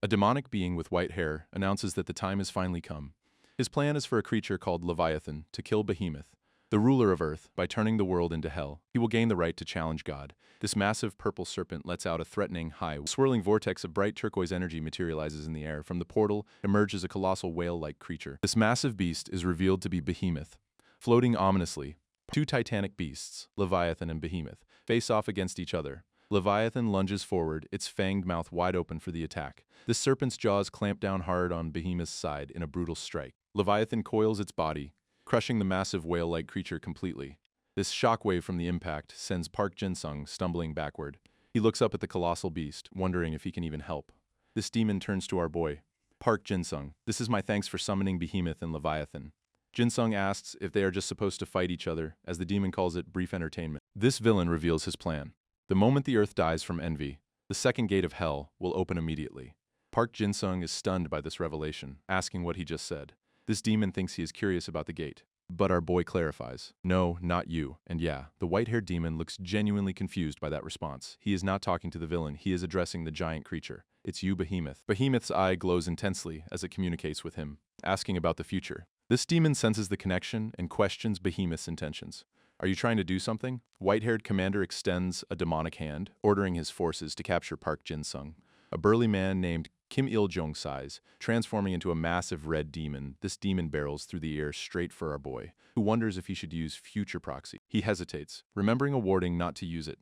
A demonic being with white hair announces that the time has finally come. His plan is for a creature called Leviathan to kill Behemoth, the ruler of Earth. By turning the world into hell, he will gain the right to challenge God. This massive purple serpent lets out a threatening, high, swirling vortex of bright turquoise energy materializes in the air. From the portal emerges a colossal whale-like creature. This massive beast is revealed to be Behemoth. Floating ominously, two titanic beasts, Leviathan and Behemoth, face off against each other. Leviathan lunges forward, its fanged mouth wide open for the attack. The serpent's jaws clamp down hard on Behemoth's side in a brutal strike. Leviathan coils its body, crushing the massive whale-like creature completely. This shockwave from the impact sends Park Jin-sung stumbling backward. He looks up at the colossal beast, wondering if he can even help. This demon turns to our boy. Park Jin-sung, this is my thanks for summoning Behemoth and Leviathan. Jin-sung asks if they are just supposed to fight each other, as the demon calls it brief entertainment. This villain reveals his plan. The moment the earth dies from envy, the second gate of hell will open immediately. Park Jin-sung is stunned by this revelation, asking what he just said. This demon thinks he is curious about the gate. But our boy clarifies, no, not you. And yeah, the white-haired demon looks genuinely confused by that response. He is not talking to the villain, he is addressing the giant creature. It's you, Behemoth. Behemoth's eye glows intensely as it communicates with him, asking about the future. This demon senses the connection and questions Behemoth's intentions. Are you trying to do something? White-haired commander extends a demonic hand, ordering his forces to capture Park Jin-sung. A burly man named Kim Il-jong sighs, transforming into a massive red demon. This demon barrels through the air straight for our boy, who wonders if he should use future proxy. He hesitates, remembering a warning not to use it.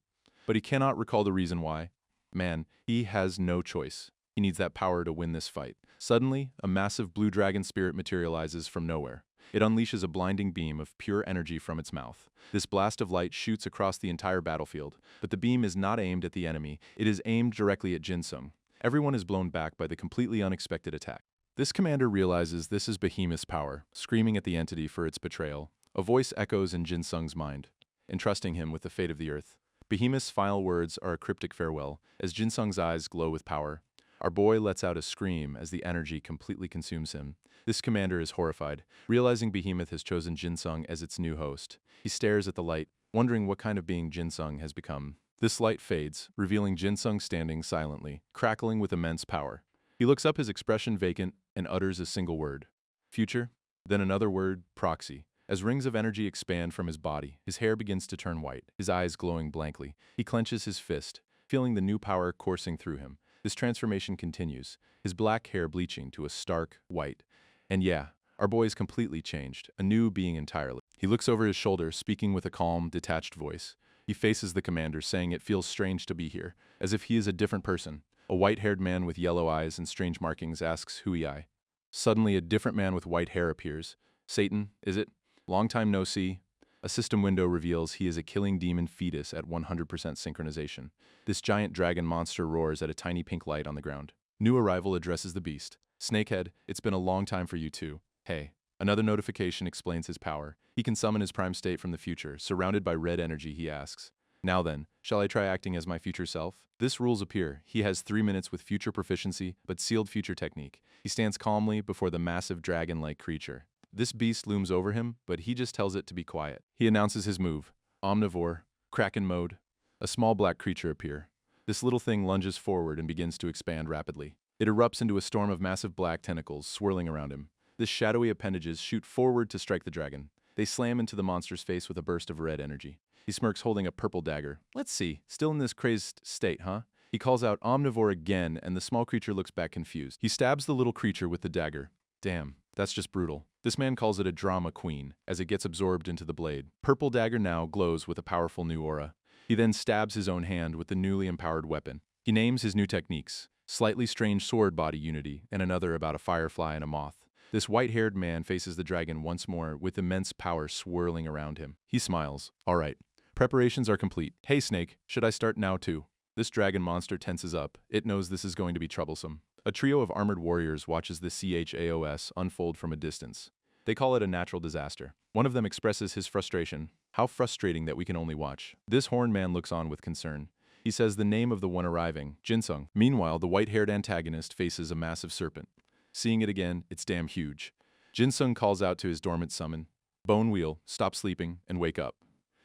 But he cannot recall the reason why. Man, he has no choice. He needs that power to win this fight. Suddenly, a massive blue dragon spirit materializes from nowhere. It unleashes a blinding beam of pure energy from its mouth. This blast of light shoots across the entire battlefield, but the beam is not aimed at the enemy, it is aimed directly at Jin-sung. Everyone is blown back by the completely unexpected attack. This commander realizes this is Behemoth's power, screaming at the entity for its betrayal. A voice echoes in Jin-sung's mind, entrusting him with the fate of the earth. Behemoth's final words are a cryptic farewell, as Jin-sung's eyes glow with power. Our boy lets out a scream as the energy completely consumes him. This commander is horrified, realizing Behemoth has chosen Jin-sung as its new host. He stares at the light, wondering what kind of being Jin-sung has become. This light fades, revealing Jin-sung standing silently, crackling with immense power. He looks up, his expression vacant, and utters a single word. Future? Then another word, proxy. As rings of energy expand from his body, his hair begins to turn white, his eyes glowing blankly. He clenches his fist, feeling the new power coursing through him. This transformation continues, his black hair bleaching to a stark white. And yeah, our boy is completely changed, a new being entirely. He looks over his shoulder, speaking with a calm, detached voice. He faces the commander, saying it feels strange to be here, as if he is a different person. A white-haired man with yellow eyes and strange markings asks who he is. Suddenly, a different man with white hair appears. Satan, is it? Long time no see. A system window reveals he is a killing demon fetus at 100% synchronization. This giant dragon monster roars at a tiny pink light on the ground. New arrival addresses the beast. Snakehead, it's been a long time for you too. Hey. Another notification explains his power. He can summon his prime state from the future. Surrounded by red energy, he asks, now then, shall I try acting as my future self? This rules appear. He has 3 minutes with future proficiency, but sealed future technique. He stands calmly before the massive dragon-like creature. This beast looms over him, but he just tells it to be quiet. He announces his move. Omnivore. Kraken mode. A small black creature appears. This little thing lunges forward and begins to expand rapidly. It erupts into a storm of massive black tentacles swirling around him. This shadowy appendages shoot forward to strike the dragon. They slam into the monster's face with a burst of red energy. He smirks, holding a purple dagger. Let's see, still in this crazed state, huh? He calls out Omnivore again, and the small creature looks back confused. He stabs the little creature with the dagger. Damn, that's just brutal. This man calls it a drama queen, as it gets absorbed into the blade. Purple dagger now glows with a powerful new aura. He then stabs his own hand with the newly empowered weapon. He names his new techniques. Slightly strange sword body unity, and another about a firefly and a moth. This white-haired man faces the dragon once more with immense power swirling around him. He smiles. All right. Preparations are complete. Hey, Snake, should I start now too? This dragon monster tenses up. It knows this is going to be troublesome. A trio of armored warriors watches the CHAOS unfold from a distance. They call it a natural disaster. One of them expresses his frustration. How frustrating that we can only watch. This horned man looks on with concern. He says the name of the one arriving, Jin-sung. Meanwhile, the white-haired antagonist faces a massive serpent. Seeing it again, it's damn huge. Jin-sung calls out to his dormant summon. Bone wheel, stop sleeping, and wake up.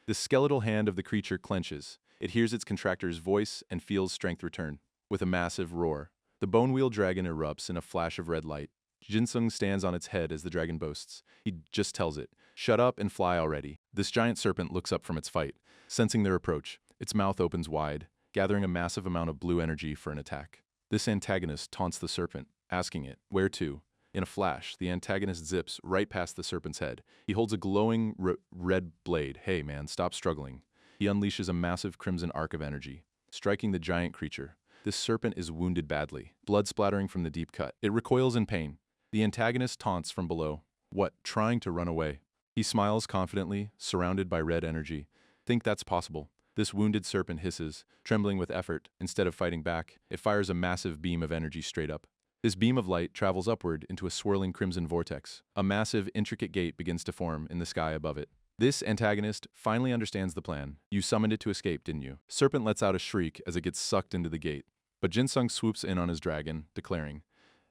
The skeletal hand of the creature clenches. It hears its contractor's voice and feels strength return. With a massive roar, The bone-wheel dragon erupts in a flash of red light. Jinsung stands on its head as the dragon boasts. He just tells it, "Shut up and fly already." This giant serpent looks up from its fight. Sensing their approach, its mouth opens wide, gathering a massive amount of blue energy for an attack. This antagonist taunts the serpent, asking it, "Where to?" In a flash, the antagonist zips right past the serpent's head. He holds a glowing red blade. "Hey man, stop struggling." He unleashes a massive crimson arc of energy, striking the giant creature. This serpent is wounded badly, blood splattering from the deep cut. It recoils in pain. The antagonist taunts from below. "What, trying to run away?" He smiles confidently, surrounded by red energy. "Think that's possible?" This wounded serpent hisses, trembling with effort. Instead of fighting back, it fires a massive beam of energy straight up. This beam of light travels upward into a swirling crimson vortex. A massive, intricate gate begins to form in the sky above it. This antagonist finally understands the plan. "You summoned it to escape, didn't you?" Serpent lets out a shriek as it gets sucked into the gate. But Jinsung swoops in on his dragon, declaring,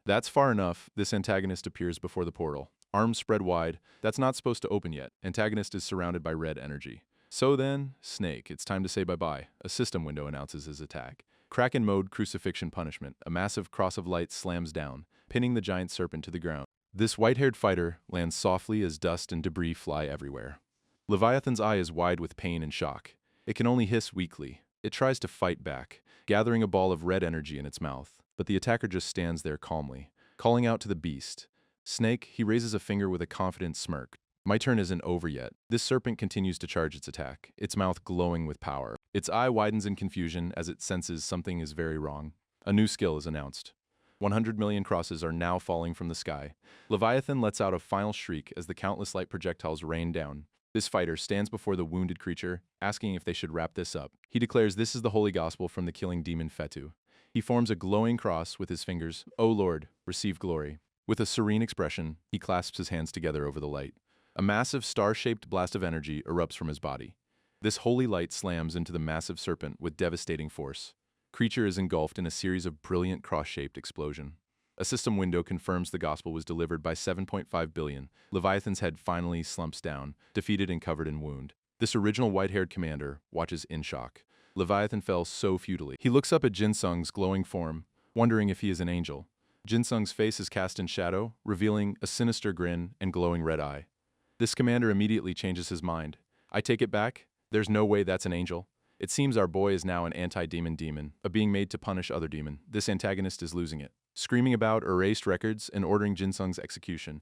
"That's far enough." This antagonist appears before the portal. Arms spread wide. "That's not supposed to open yet." Antagonist is surrounded by red energy. "So then, Snake, it's time to say bye-bye." A system window announces his attack. Kraken mode crucifixion punishment. A massive cross of light slams down, pinning the giant serpent to the ground. This white-haired fighter lands softly as dust and debris fly everywhere. Leviathan's eye is wide with pain and shock. It can only hiss weakly. It tries to fight back, gathering a ball of red energy in its mouth. But the attacker just stands there calmly, calling out to the beast. "Snake," he raises a finger with a confident smirk. "My turn isn't over yet." This serpent continues to charge its attack, its mouth glowing with power. Its eye widens in confusion as it senses something is very wrong. A new skill is announced. 100 million crosses are now falling from the sky. Leviathan lets out a final shriek as the countless light projectiles rain down. This fighter stands before the wounded creature, asking if they should wrap this up. He declares this is the holy gospel from the killing demon Fetu. He forms a glowing cross with his fingers. "O Lord, receive glory." With a serene expression, he clasps his hands together over the light. A massive star-shaped blast of energy erupts from his body. This holy light slams into the massive serpent with devastating force. Creature is engulfed in a series of brilliant cross-shaped explosion. A system window confirms the gospel was delivered by 7.5 billion. Leviathan's head finally slumps down, defeated and covered in wound. This original white-haired commander watches in shock. Leviathan fell so futilely. He looks up at Jinsung's glowing form, wondering if he is an angel. Jinsung's face is cast in shadow, revealing a sinister grin and glowing red eye. This commander immediately changes his mind. "I take it back. There's no way that's an angel. It seems our boy is now an anti-demon demon, a being made to punish other demon." This antagonist is losing it, screaming about erased records and ordering Jinsung's execution.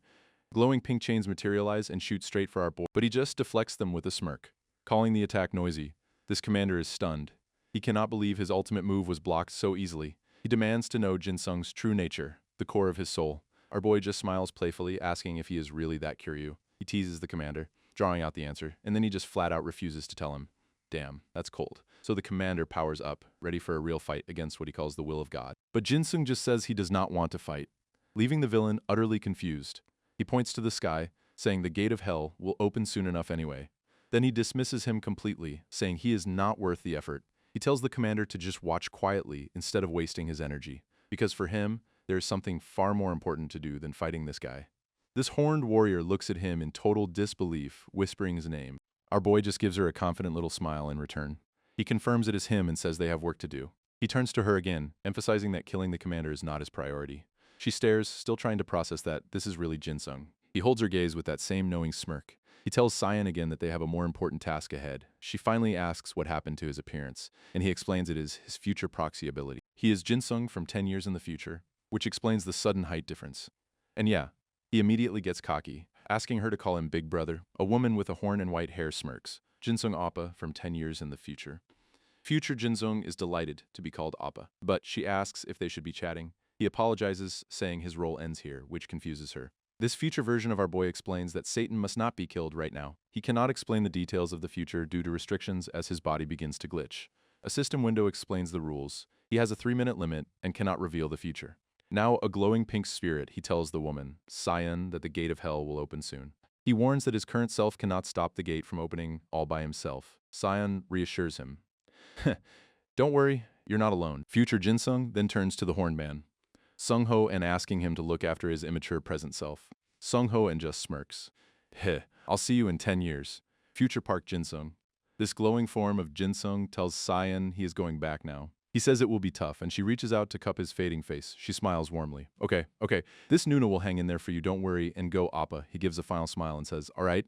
Glowing pink chains materialize and shoot straight for our boy, but he just deflects them with a smirk, calling the attack noisy. This commander is stunned. He cannot believe his ultimate move was blocked so easily. He demands to know Jinsung's true nature, the core of his soul. Our boy just smiles playfully, asking if he is really that curious. He teases the commander, drawing out the answer, and then he just flat out refuses to tell him. Damn, that's cold. So the commander powers up, ready for a real fight against what he calls the will of God. But Jinsung just says he does not want to fight, leaving the villain utterly confused. He points to the sky, saying the gate of hell will open soon enough anyway. Then he dismisses him completely, saying he is not worth the effort. He tells the commander to just watch quietly instead of wasting his energy, because for him, there is something far more important to do than fighting this guy. This horned warrior looks at him in total disbelief, whispering his name. Our boy just gives her a confident little smile in return. He confirms it is him and says they have work to do. He turns to her again, emphasizing that killing the commander is not his priority. She stares, still trying to process that this is really Jinsung. He holds her gaze with that same knowing smirk. He tells Cyan again that they have a more important task ahead. She finally asks what happened to his appearance, and he explains it is his future proxy ability. He is Jinsung from 10 years in the future, which explains the sudden height difference. And yeah, he immediately gets cocky, asking her to call him Big Brother. A woman with a horn and white hair smirks. Jinsung Appa from 10 years in the future. Future Jinsung is delighted to be called Appa, but she asks if they should be chatting. He apologizes, saying his role ends here, which confuses her. This future version of our boy explains that Satan must not be killed right now. He cannot explain the details of the future due to restrictions as his body begins to glitch. A system window explains the rules. He has a 3-minute limit and cannot reveal the future. Now a glowing pink spirit, he tells the woman, Cyan, that the gate of hell will open soon. He warns that his current self cannot stop the gate from opening all by himself. Cyan reassures him. Don't worry, you're not alone. Future Jinsung then turns to the horned man, Sung-ho, and asking him to look after his immature present self. Sung-ho and just smirks. Heh, I'll see you in 10 years. Future Park Jinsung. This glowing form of Jinsung tells Cyan he is going back now. He says it will be tough, and she reaches out to cup his fading face. She smiles warmly. Okay. This Nuna will hang in there for you, don't worry, and go, Appa. He gives a final smile and says, all right.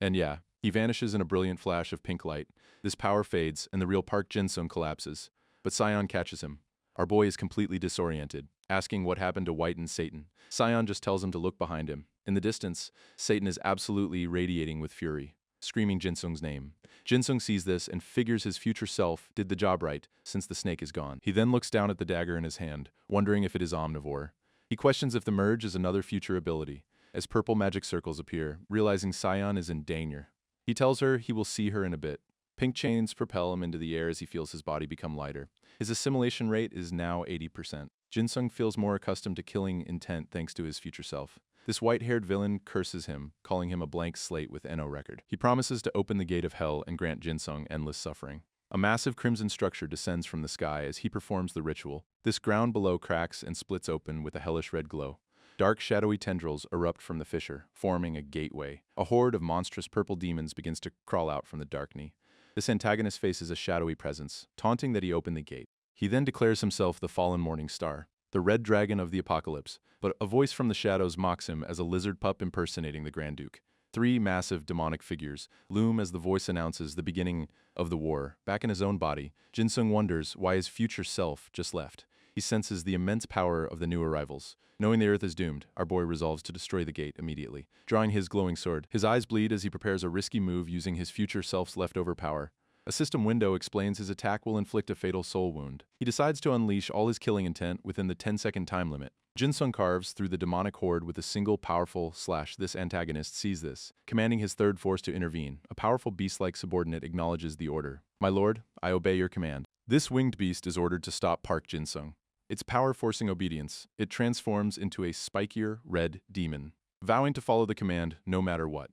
And yeah, he vanishes in a brilliant flash of pink light. This power fades, and the real Park Jin-sung collapses. But Sion catches him. Our boy is completely disoriented, asking what happened to White and Satan. Sion just tells him to look behind him. In the distance, Satan is absolutely radiating with fury, screaming Jin-sung's name. Jin-sung sees this and figures his future self did the job right, since the snake is gone. He then looks down at the dagger in his hand, wondering if it is omnivore. He questions if the merge is another future ability, as purple magic circles appear, realizing Sion is in danger. He tells her he will see her in a bit. Pink chains propel him into the air as he feels his body become lighter. His assimilation rate is now 80%. Jin-sung feels more accustomed to killing intent thanks to his future self. This white-haired villain curses him, calling him a blank slate with NO record. He promises to open the gate of hell and grant Jin-sung endless suffering. A massive crimson structure descends from the sky as he performs the ritual. This ground below cracks and splits open with a hellish red glow. Dark, shadowy tendrils erupt from the fissure, forming a gateway. A horde of monstrous purple demons begins to crawl out from the darkness. This antagonist faces a shadowy presence, taunting that he opened the gate. He then declares himself the fallen morning star, the red dragon of the apocalypse, but a voice from the shadows mocks him as a lizard pup impersonating the Grand Duke. 3 massive demonic figures loom as the voice announces the beginning of the war. Back in his own body, Jin-sung wonders why his future self just left. He senses the immense power of the new arrivals. Knowing the Earth is doomed, our boy resolves to destroy the gate immediately. Drawing his glowing sword, his eyes bleed as he prepares a risky move using his future self's leftover power. A system window explains his attack will inflict a fatal soul wound. He decides to unleash all his killing intent within the 10-second time limit. Jin-sung carves through the demonic horde with a single powerful slash. This antagonist sees this, commanding his third force to intervene. A powerful beast-like subordinate acknowledges the order. My lord, I obey your command. This winged beast is ordered to stop Park Jin-sung. Its power forcing obedience, it transforms into a spikier red demon, vowing to follow the command no matter what.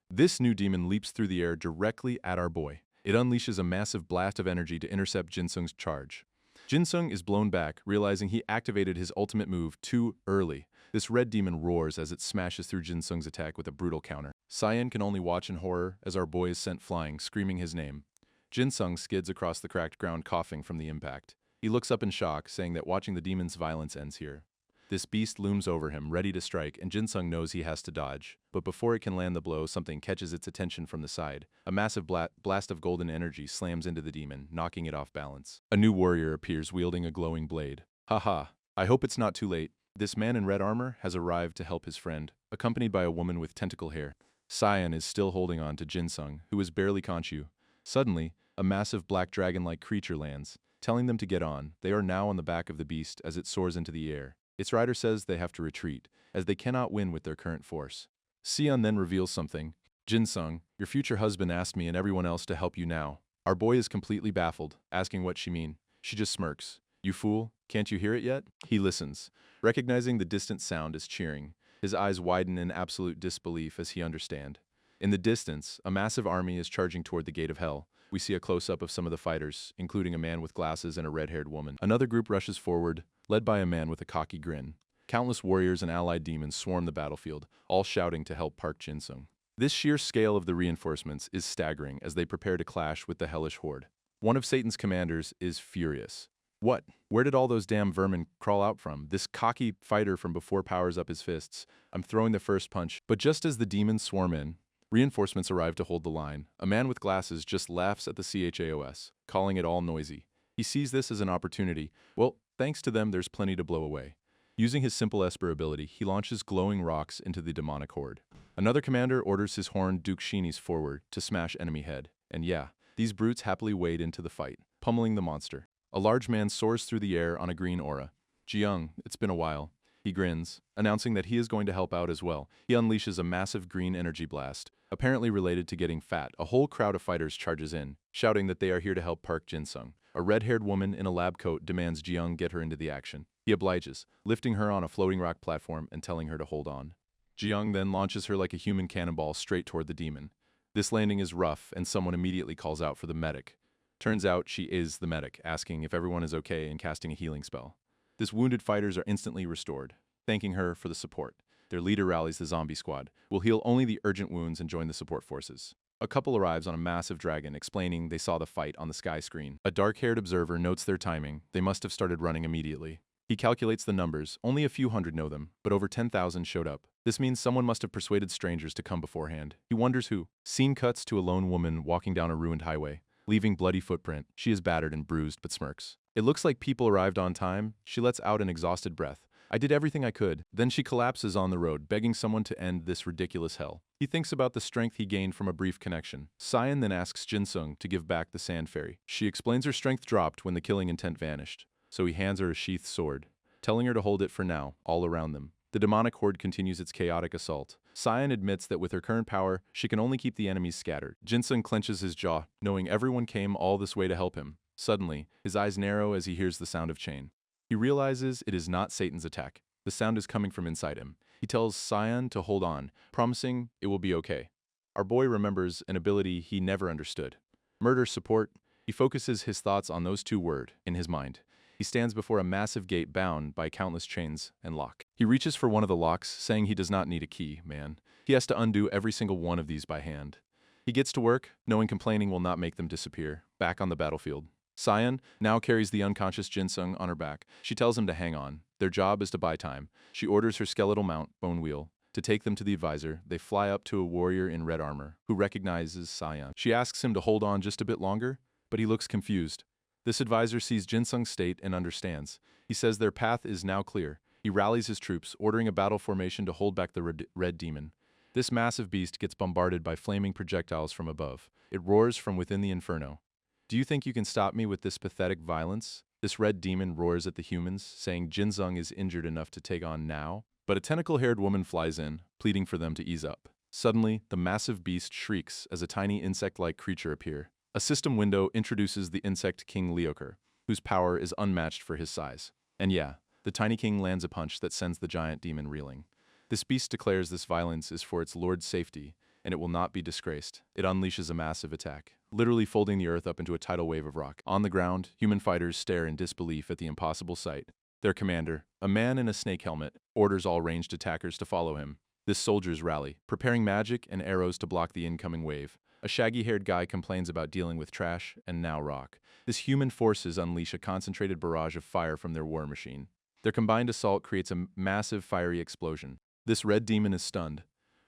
This new demon leaps through the air directly at our boy. It unleashes a massive blast of energy to intercept Jin-sung's charge. Jin-sung is blown back, realizing he activated his ultimate move too early. This red demon roars as it smashes through Jin-sung's attack with a brutal counter. Sion can only watch in horror as our boy is sent flying, screaming his name. Jin-sung skids across the cracked ground, coughing from the impact. He looks up in shock, saying that watching the demon's violence ends here. This beast looms over him, ready to strike, and Jin-sung knows he has to dodge. But before it can land the blow, something catches its attention from the side. A massive blast of golden energy slams into the demon, knocking it off balance. A new warrior appears wielding a glowing blade. Haha, I hope it's not too late. This man in red armor has arrived to help his friend, accompanied by a woman with tentacle hair. Sion is still holding on to Jin-sung, who is barely conscious. Suddenly, a massive black dragon-like creature lands, telling them to get on. They are now on the back of the beast as it soars into the air. Its rider says they have to retreat, as they cannot win with their current force. Sion then reveals something. Jin-sung, your future husband asked me and everyone else to help you now. Our boy is completely baffled, asking what she mean. She just smirks. You fool, can't you hear it yet? He listens, recognizing the distant sound as cheering. His eyes widen in absolute disbelief as he understands. In the distance, a massive army is charging toward the gate of hell. We see a close-up of some of the fighters, including a man with glasses and a red-haired woman. Another group rushes forward, led by a man with a cocky grin. Countless warriors and allied demons swarm the battlefield, all shouting to help Park Jin-sung. This sheer scale of the reinforcements is staggering as they prepare to clash with the hellish horde. One of Satan's commanders is furious. What? Where did all those damn vermin crawl out from? This cocky fighter from before powers up his fists. I'm throwing the first punch. But just as the demons swarm in, reinforcements arrive to hold the line. A man with glasses just laughs at the CHAOS, calling it all noisy. He sees this as an opportunity. Well, thanks to them, there's plenty to blow away. Using his simple Esper ability, he launches glowing rocks into the demonic horde. Another commander orders his horned Duke Sheenies forward to smash enemy head. And yeah, these brutes happily wade into the fight, pummeling the monster. A large man soars through the air on a green aura. Jiyoung, it's been a while. He grins, announcing that he is going to help out as well. He unleashes a massive green energy blast, apparently related to getting fat. A whole crowd of fighters charges in, shouting that they are here to help Park Jin-sung. A red-haired woman in a lab coat demands Jiyoung get her into the action. He obliges, lifting her on a floating rock platform and telling her to hold on. Jiyoung then launches her like a human cannonball straight toward the demon. This landing is rough, and someone immediately calls out for the medic. Turns out she is the medic, asking if everyone is okay and casting a healing spell. This wounded fighters are instantly restored, thanking her for the support. Their leader rallies the zombie squad, will heal only the urgent wounds and join the support forces. A couple arrives on a massive dragon, explaining they saw the fight on the sky screen. A dark-haired observer notes their timing. They must have started running immediately. He calculates the numbers. Only a few hundred know them, but over 10,000 showed up. This means someone must have persuaded strangers to come beforehand. He wonders who. Scene cuts to a lone woman walking down a ruined highway, leaving bloody footprint. She is battered and bruised, but smirks. It looks like people arrived on time. She lets out an exhausted breath. I did everything I could. Then she collapses on the road, begging someone to end this ridiculous hell. He thinks about the strength he gained from a brief connection. Cyan then asks Jinsung to give back the sand fairy. She explains her strength dropped when the killing intent vanished, so he hands her a sheathed sword, telling her to hold it for now, all around them. The demonic horde continues its chaotic assault. Cyan admits that with her current power, she can only keep the enemies scattered. Jinsung clenches his jaw, knowing everyone came all this way to help him. Suddenly, his eyes narrow as he hears the sound of chain. He realizes it is not Satan's attack. The sound is coming from inside him. He tells Cyan to hold on, promising it will be okay. Our boy remembers an ability he never understood. Murder support. He focuses his thoughts on those two words in his mind. He stands before a massive gate bound by countless chains and lock. He reaches for one of the locks, saying he does not need a key, man. He has to undo every single one of these by hand. He gets to work, knowing complaining will not make them disappear. Back on the battlefield, Cyan now carries the unconscious Jinsung on her back. She tells him to hang on. Their job is to buy time. She orders her skeletal mount, Bone Wheel, to take them to the advisor. They fly up to a warrior in red armor, who recognizes Cyan. She asks him to hold on just a bit longer, but he looks confused. This advisor sees Jinsung's state and understands. He says their path is now clear. He rallies his troops, ordering a battle formation to hold back the red demon. This massive beast gets bombarded by flaming projectiles from above. It roars from within the inferno. Do you think you can stop me with this pathetic violence? This red demon roars at the humans, saying Jinsung is injured enough to take on now. But a tentacle-haired woman flies in, pleading for them to ease up. Suddenly, the massive beast shrieks as a tiny insect-like creature appears. A system window introduces the insect king Leoker, whose power is unmatched for his size. And yeah, the tiny king lands a punch that sends the giant demon reeling. This beast declares this violence is for its lord's safety, and it will not be disgraced. It unleashes a massive attack, literally folding the earth up into a tidal wave of rock. On the ground, human fighters stare in disbelief at the impossible sight. Their commander, a man in a snake helmet, orders all ranged attackers to follow him. This soldiers rally, preparing magic and arrows to block the incoming wave. A shaggy-haired guy complains about dealing with trash and now rock. This human forces unleash a concentrated barrage of fire from their war machine. Their combined assault creates a massive fiery explosion. This red demon is stunned.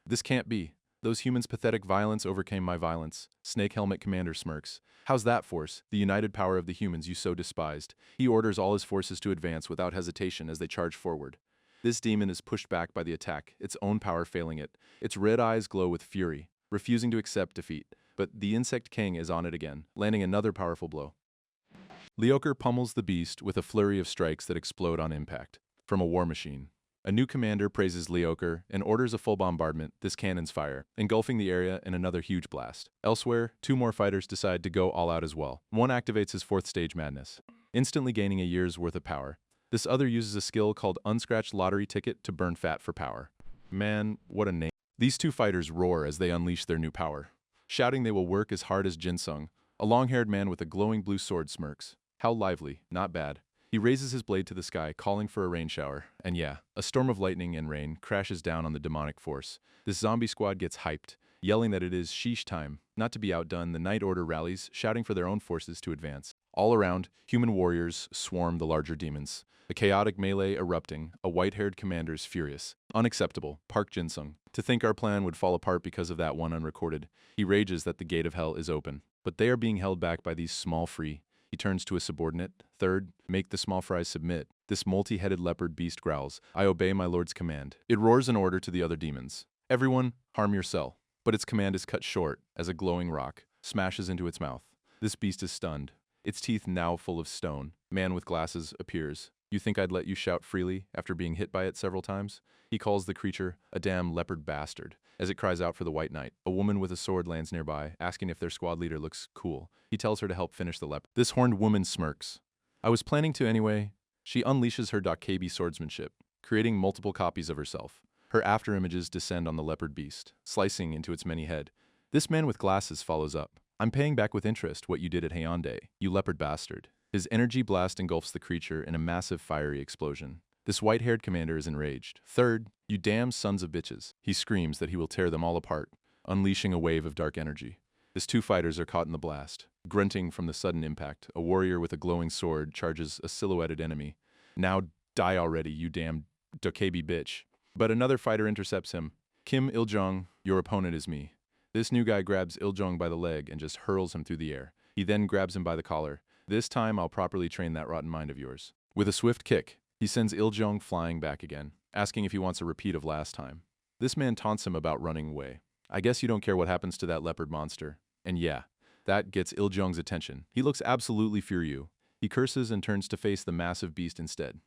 This can't be. Those humans' pathetic violence overcame my violence. Snake Helmet Commander smirks. How's that force? The united power of the humans you so despised. He orders all his forces to advance without hesitation as they charge forward. This demon is pushed back by the attack, its own power failing it. Its red eyes glow with fury, refusing to accept defeat. But the Insect King is on it again, landing another powerful blow. Leoker pummels the beast with a flurry of strikes that explode on impact. From a war machine. A new commander praises Leoker and orders a full bombardment. This cannons fire, engulfing the area in another huge blast. Elsewhere, two more fighters decide to go all out as well. One activates his fourth stage madness, instantly gaining a year's worth of power. This other uses a skill called Unscratched Lottery Ticket to burn fat for power. Man, what a name. These two fighters roar as they unleash their new power, shouting they will work as hard as Jinsung. A long-haired man with a glowing blue sword smirks. How lively, not bad. He raises his blade to the sky, calling for a rain shower. And yeah, a storm of lightning and rain crashes down on the demonic force. This zombie squad gets hyped, yelling that it is sheesh time. Not to be outdone, the Night Order rallies, shouting for their own forces to advance. All around, human warriors swarm the larger demons. A chaotic melee erupting, a white-haired commander's furious. Unacceptable, Park Jinsung. To think our plan would fall apart because of that one unrecorded. He rages that the gate of hell is open. But they are being held back by these small free. He turns to a subordinate. Third, make the small fries submit. This multi-headed leopard beast growls, I obey my lord's command. It roars an order to the other demons. Everyone, harm your cell. But its command is cut short as a glowing rock smashes into its mouth. This beast is stunned, its teeth now full of stone. Man with glasses appears. You think I'd let you shout freely after being hit by it several times? He calls the creature a damn leopard bastard as it cries out for the White Knight. A woman with a sword lands nearby, asking if their squad leader looks cool. He tells her to help finish the leopard. This horned woman smirks. I was planning to anyway. She unleashes her Dokebi swordsmanship, creating multiple copies of herself. Her afterimages descend on the leopard beast, slicing into its many head. This man with glasses follows up. I'm paying back with interest what you did at Hyundai, you leopard bastard. His energy blast engulfs the creature in a massive fiery explosion. This white-haired commander is enraged. Third, you damn sons of bitches. He screams that he will tear them all apart, unleashing a wave of dark energy. His two fighters are caught in the blast. Grunting from the sudden impact, a warrior with a glowing sword charges a silhouetted enemy. Now die already, you damn dokebi bitch. But another fighter intercepts him. Kim Il-jung, your opponent is me. This new guy grabs Il-jung by the leg and just hurls him through the air. He then grabs him by the collar. This time I'll properly train that rotten mind of yours. With a swift kick, he sends Il-jung flying back again, asking if he wants a repeat of last time. This man taunts him about running away. I guess you don't care what happens to that leopard monster. And yeah, that gets Il-jung's attention. He looks absolutely furious. He curses and turns to face the massive beast instead.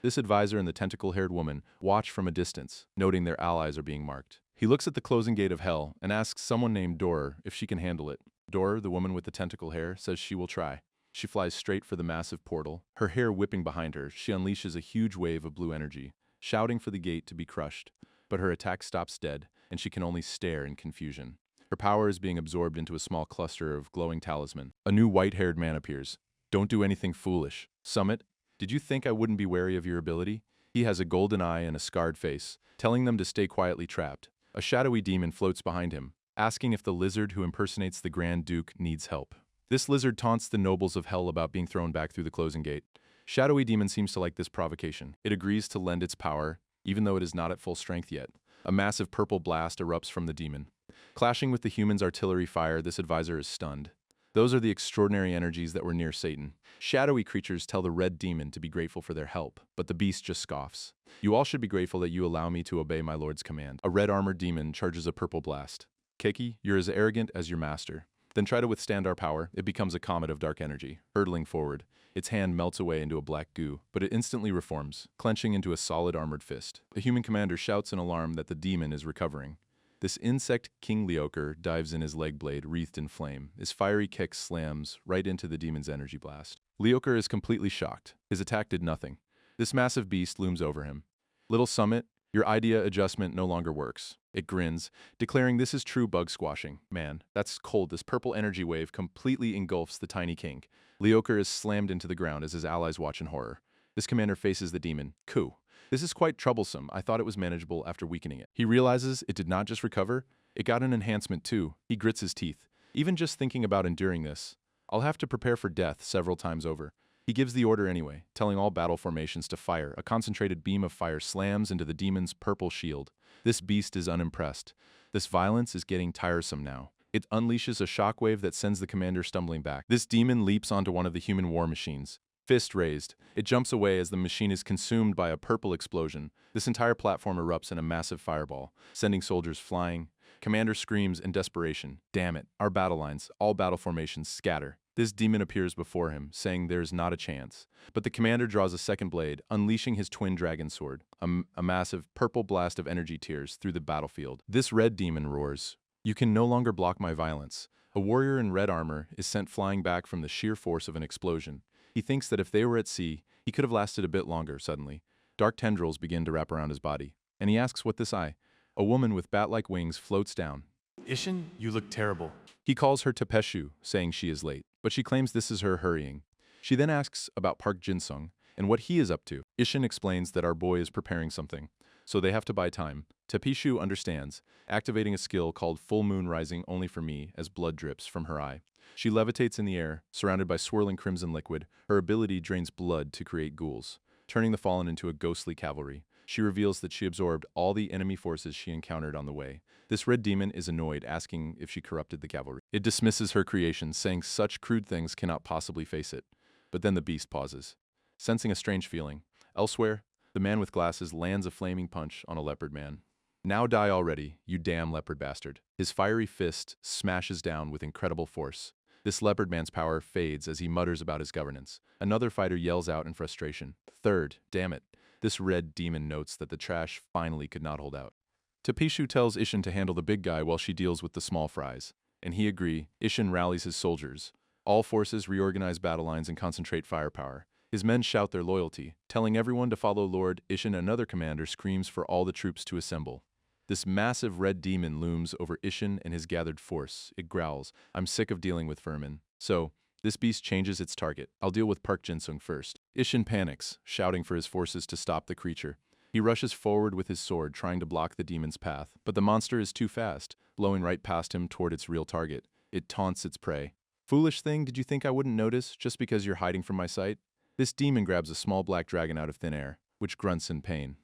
This advisor and the tentacle-haired woman watch from a distance, noting their allies are being marked. He looks at the closing gate of hell and asks someone named Dor if she can handle it. Dor, the woman with the tentacle hair, says she will try. She flies straight for the massive portal. Her hair whipping behind her, she unleashes a huge wave of blue energy, shouting for the gate to be crushed. But her attack stops dead, and she can only stare in confusion. Her power is being absorbed into a small cluster of glowing talisman. A new white-haired man appears. Don't do anything foolish. Summit, did you think I wouldn't be wary of your ability? He has a golden eye and a scarred face, telling them to stay quietly trapped. A shadowy demon floats behind him, asking if the lizard who impersonates the Grand Duke needs help. This lizard taunts the nobles of hell about being thrown back through the closing gate. Shadowy demon seems to like this provocation. It agrees to lend its power, even though it is not at full strength yet. A massive purple blast erupts from the demon. Clashing with the human's artillery fire, this advisor is stunned. Those are the extraordinary energies that were near Satan. Shadowy creatures tell the red demon to be grateful for their help, but the beast just scoffs. You all should be grateful that you allow me to obey my lord's command. A red-armored demon charges a purple blast. Keiki, you're as arrogant as your master. Then try to withstand our power. It becomes a comet of dark energy, hurtling forward. Its hand melts away into a black goo, but it instantly reforms, clenching into a solid armored fist. The human commander shouts in alarm that the demon is recovering. This insect King Leoker dives in his leg blade wreathed in flame. His fiery kick slams right into the demon's energy blast. Leoker is completely shocked. His attack did nothing. This massive beast looms over him. Little Summit, your idea adjustment no longer works. It grins, declaring this is true bug squashing. Man, that's cold. This purple energy wave completely engulfs the tiny king. Leoker is slammed into the ground as his allies watch in horror. This commander faces the demon. Ku. This is quite troublesome. I thought it was manageable after weakening it. He realizes it did not just recover, it got an enhancement too. He grits his teeth. Even just thinking about enduring this, I'll have to prepare for death several times over. He gives the order anyway, telling all battle formations to fire. A concentrated beam of fire slams into the demon's purple shield. This beast is unimpressed. This violence is getting tiresome now. It unleashes a shockwave that sends the commander stumbling back. This demon leaps onto one of the human war machines. Fist raised, it jumps away as the machine is consumed by a purple explosion. This entire platform erupts in a massive fireball, sending soldiers flying. Commander screams in desperation. Damn it, our battle lines, all battle formations scatter. This demon appears before him, saying there's not a chance. But the commander draws a second blade, unleashing his twin dragon sword. A massive purple blast of energy tears through the battlefield. This red demon roars. You can no longer block my violence. A warrior in red armor is sent flying back from the sheer force of an explosion. He thinks that if they were at sea, he could have lasted a bit longer suddenly. Dark tendrils begin to wrap around his body, and he asks what this eye. A woman with bat-like wings floats down. Ishin, you look terrible. He calls her Tepeshu, saying she is late, but she claims this is her hurrying. She then asks about Park Jinsung and what he is up to. Ishin explains that our boy is preparing something, so they have to buy time. Tepeshu understands, activating a skill called Full Moon Rising only for me as blood drips from her eye. She levitates in the air, surrounded by swirling crimson liquid. Her ability drains blood to create ghouls, turning the fallen into a ghostly cavalry. She reveals that she absorbed all the enemy forces she encountered on the way. This red demon is annoyed, asking if she corrupted the cavalry. It dismisses her creation, saying such crude things cannot possibly face it. But then the beast pauses, sensing a strange feeling. Elsewhere, the man with glasses lands a flaming punch on a leopard man. Now die already, you damn leopard bastard. His fiery fist smashes down with incredible force. This leopard man's power fades as he mutters about his governance. Another fighter yells out in frustration. Third, damn it. This red demon notes that the trash finally could not hold out. Tepeshu tells Ishin to handle the big guy while she deals with the small fries. And he agrees. Ishin rallies his soldiers. All forces reorganize battle lines and concentrate firepower. His men shout their loyalty, telling everyone to follow Lord Ishin. Another commander screams for all the troops to assemble. This massive red demon looms over Ishin and his gathered force. It growls, I'm sick of dealing with vermin. So, this beast changes its target. I'll deal with Park Jinsung first. Ishin panics, shouting for his forces to stop the creature. He rushes forward with his sword, trying to block the demon's path, but the monster is too fast, blowing right past him toward its real target. It taunts its prey. Foolish thing, did you think I wouldn't notice just because you're hiding from my sight? This demon grabs a small black dragon out of thin air, which grunts in pain.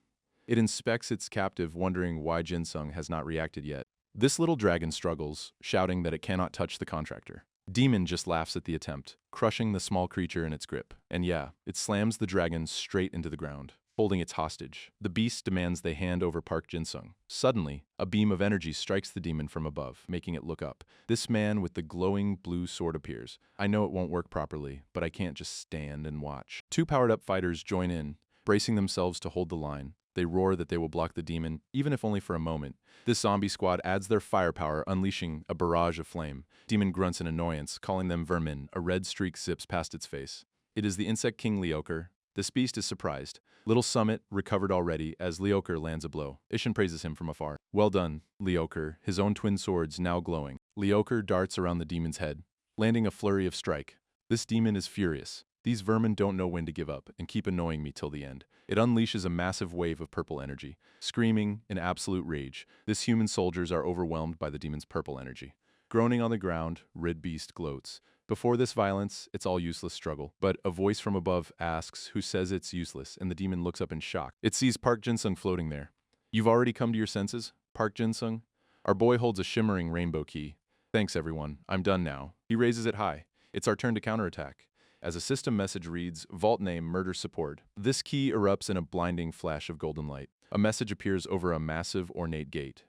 It inspects its captive, wondering why Jinsung has not reacted yet. This little dragon struggles, shouting that it cannot touch the contractor. Demon just laughs at the attempt, crushing the small creature in its grip. And yeah, it slams the dragon straight into the ground, holding its hostage. The beast demands they hand over Park Jinsung. Suddenly, a beam of energy strikes the demon from above, making it look up. This man with the glowing blue sword appears. I know it won't work properly, but I can't just stand and watch. Two powered-up fighters join in, bracing themselves to hold the line. They roar that they will block the demon, even if only for a moment. This zombie squad adds their firepower, unleashing a barrage of flame. Demon grunts in annoyance, calling them vermin. A red streak zips past its face. It is the insect king Leoker. This beast is surprised. Little Summit recovered already as Leoker lands a blow. Ishin praises him from afar. Well done, Leoker, his own twin swords now glowing. Leoker darts around the demon's head, landing a flurry of strike. This demon is furious. These vermin don't know when to give up and keep annoying me till the end. It unleashes a massive wave of purple energy. Screaming in absolute rage, this human soldiers are overwhelmed by the demon's purple energy. Groaning on the ground, Red Beast gloats. Before this violence, it's all useless struggle. But a voice from above asks who says it's useless, and the demon looks up in shock. It sees Park Jinsung floating there. You've already come to your senses, Park Jinsung? Our boy holds a shimmering rainbow key. Thanks, everyone. I'm done now. He raises it high. It's our turn to counterattack. As a system message reads, Vault name murder support. This key erupts in a blinding flash of golden light. A message appears over a massive ornate gate.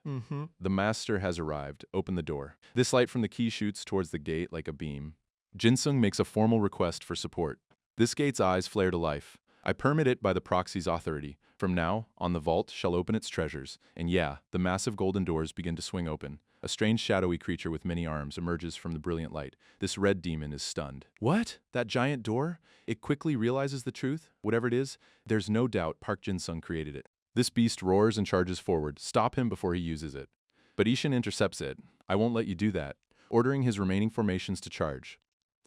The master has arrived. Open the door. This light from the key shoots towards the gate like a beam. Jinsung makes a formal request for support. This gate's eyes flare to life. I permit it by the proxy's authority. From now on, the vault shall open its treasures. And yeah, the massive golden doors begin to swing open. A strange shadowy creature with many arms emerges from the brilliant light. This red demon is stunned. What? That giant door? It quickly realizes the truth. Whatever it is, there's no doubt Park Jinsung created it. This beast roars and charges forward. Stop him before he uses it. But Ishin intercepts it. I won't let you do that, ordering his remaining formations to charge.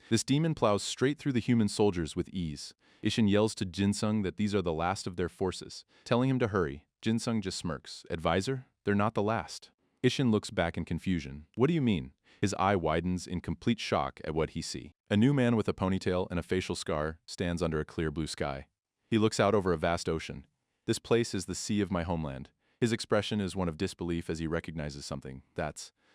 This demon plows straight through the human soldiers with ease. Ishin yells to Jinsung that these are the last of their forces, telling him to hurry. Jinsung just smirks. Advisor? They're not the last. Ishin looks back in confusion. What do you mean? His eye widens in complete shock at what he sees. A new man with a ponytail and a facial scar stands under a clear blue sky. He looks out over a vast ocean. This place is the sea of my homeland. His expression is one of disbelief as he recognizes something.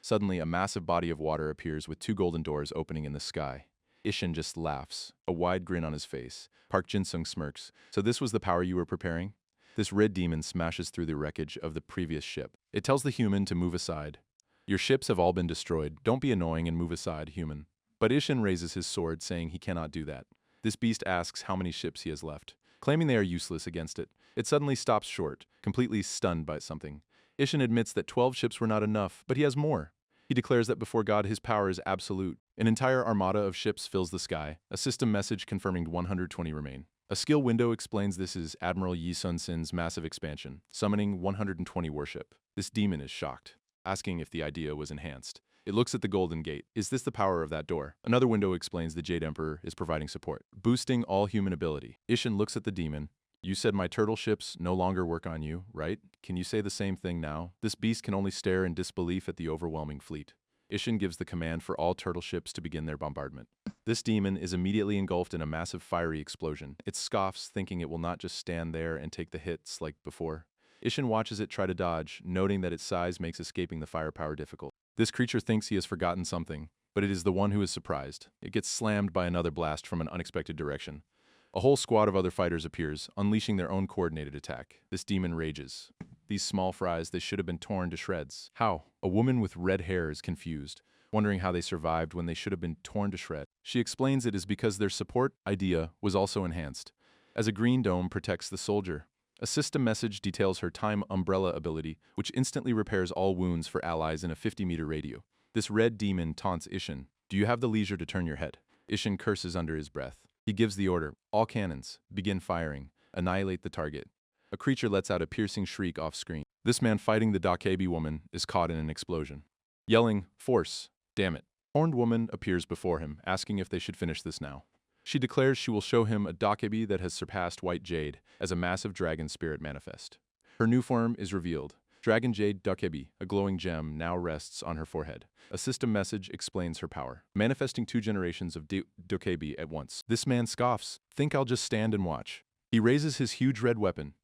Suddenly a massive body of water appears with two golden doors opening in the sky. Ishin just laughs, a wide grin on his face. Park Jinsung smirks. So this was the power you were preparing? This red demon smashes through the wreckage of the previous ship. It tells the human to move aside. Your ships have all been destroyed. Don't be annoying and move aside, human. But Ishin raises his sword, saying he cannot do that. This beast asks how many ships he has left, claiming they are useless against it. It suddenly stops short, completely stunned by something. Ishin admits that 12 ships were not enough, but he has more. He declares that before God his power is absolute. An entire armada of ships fills the sky, a system message confirming 120 remain. A skill window explains this is Admiral Yi Sun Sin's massive expansion, summoning 120 warship. This demon is shocked, asking if the idea was enhanced. It looks at the golden gate. Is this the power of that door? Another window explains the Jade Emperor is providing support, boosting all human ability. Ishin looks at the demon. You said my turtle ships no longer work on you, right? Can you say the same thing now? This beast can only stare in disbelief at the overwhelming fleet. Ishin gives the command for all turtle ships to begin their bombardment. This demon is immediately engulfed in a massive fiery explosion. It scoffs, thinking it will not just stand there and take the hits like before. Ishin watches it try to dodge, noting that its size makes escaping the firepower difficult. This creature thinks he has forgotten something, but it is the one who is surprised. It gets slammed by another blast from an unexpected direction. A whole squad of other fighters appears, unleashing their own coordinated attack. This demon rages. These small fries, they should have been torn to shreds. How? A woman with red hair is confused, wondering how they survived when they should have been torn to shreds. She explains it is because their support idea was also enhanced, as a green dome protects the soldier. A system message details her time umbrella ability, which instantly repairs all wounds for allies in a 50-meter radius. This red demon taunts Ishin. Do you have the leisure to turn your head? Ishin curses under his breath. He gives the order. All cannons, begin firing. Annihilate the target. A creature lets out a piercing shriek off-screen. This man fighting the Dakebi woman is caught in an explosion. Yelling, force, damn it. Horned woman appears before him, asking if they should finish this now. She declares she will show him a Dakebi that has surpassed white jade as a massive dragon spirit manifest. Her new form is revealed. Dragon Jade Dokebi, a glowing gem, now rests on her forehead. A system message explains her power, manifesting 2 generations of Dokebi at once. This man scoffs. Think I'll just stand and watch. He raises his huge red weapon.